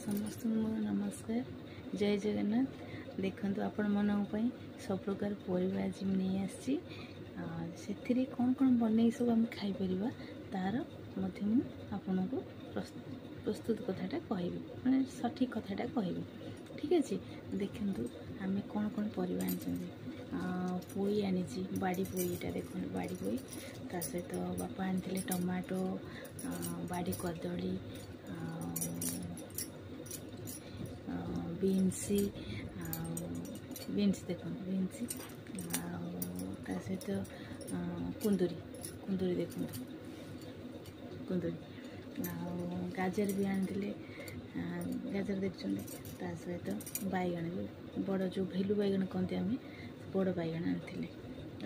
समस्त नमस्कार जय जगन्नाथ। देखो आपण मन सब प्रकार परिवा आज नहीं आसी से कौन कौन बन सब आम खाईपर तार आपण को प्रस्तुत कथाटा कह मैं सठिक कथाटा कह ठीक अच्छे। देखु आम कौन कौन परिवा आनी पोई आनी बाड़ी पोई यहाँ देखो बाड़ी पोई ता सहित बापा आनी टमाटो बाड़ी कदली बीन्स बीन्स देख बीन्स सहित कुंदुरी कुंदुरी देख कुंदुरी गाजर भी आनी गाजर देखते सहित बैगण भी बड़ जो भेलु बैगण कहते आम बड़ बैगण आनी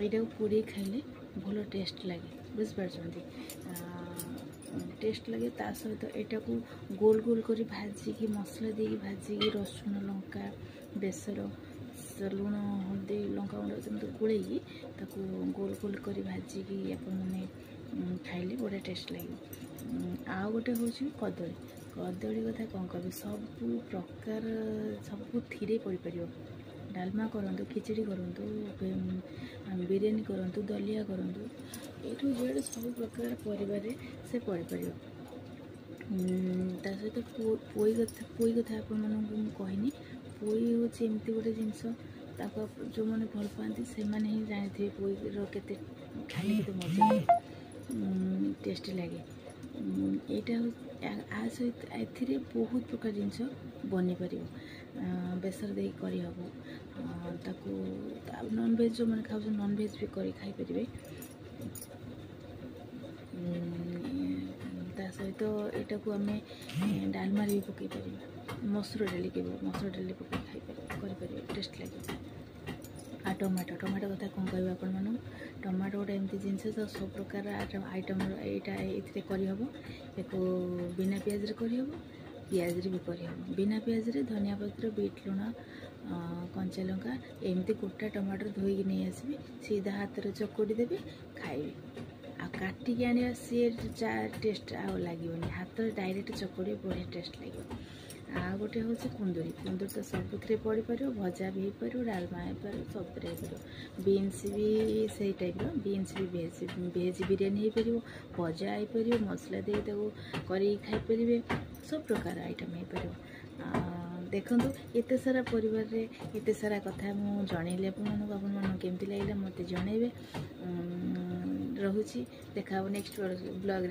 यहाँ को पोड़ी खाइले भल टेस्ट लगे बुझिपार टेस्ट लगे ता सहित यहाँ को गोल गोल कर भाजिकी मसला देकी भाजिकी रसुण लंका बेसर लुण हल्दी लंका गुंड जमी गोल गोल गोल कर भाजिकी आपने खाइले बड़ा टेस्ट लगे। आउ गोटे हूँ कदली कदली कथा कौन कह सब प्रकार सब थी पड़ पार डालमा करूँ खिचड़ी करूँ बिरयानी करूँ दलिया करूँ यू जेड सब प्रकार परिवार से पड़ पार सहित पोई कथा आपण कहनी पोई हूँ एमती गोटे जिनस जो मैंने भल पाती से ही जानी पोई के खाली के मजा टेस्टी लगे यहाँ आ सहित ए बहुत प्रकार जिनस बनी पार बेसर दे करहब नॉन वेज जो मैंने खाऊ नॉन वेज भी कर खाई पारे सहित यहाँ को आम डालमार भी पकई पार मसूर डाली के मसूर डाली पकई खाई कर टेस्ट लगे। आ टमाटो टमाटो कथा कौन कह आपण टमाटो गोटे एमती जिनस तो सब प्रकार आइटम यहाँ करहब एक बिना पियाज करहब पियाज भी करहब बिना पियाज धनिया पत्र बीट लुण कंचा लंका एमती गोटा टमाटर धोईकी नहीं आसबि सीधा हाथ में चकोटी देवी खाइबे आ काटिक आने सी टेस्ट आ लगे हाथ डायरेक्ट चकोड़ी बढ़िया टेस्ट लगे। आ गोटे हूँ कुंदुरी कुंदुरी तो सब पड़ पार भजा भी हो पार डालमा हो पार सब हो बीन्स भी से टाइप बीन्स भी भेज बिरयानी हो पार भजा हो पार मसला दे कर खाईपर सब प्रकार आइटम हो पार। देखो एत सारा परिवार एत सारा कथा मुझे जनइली आपमती लगे मत जनइबे। रोची देखा नेक्स्ट ब्लॉग।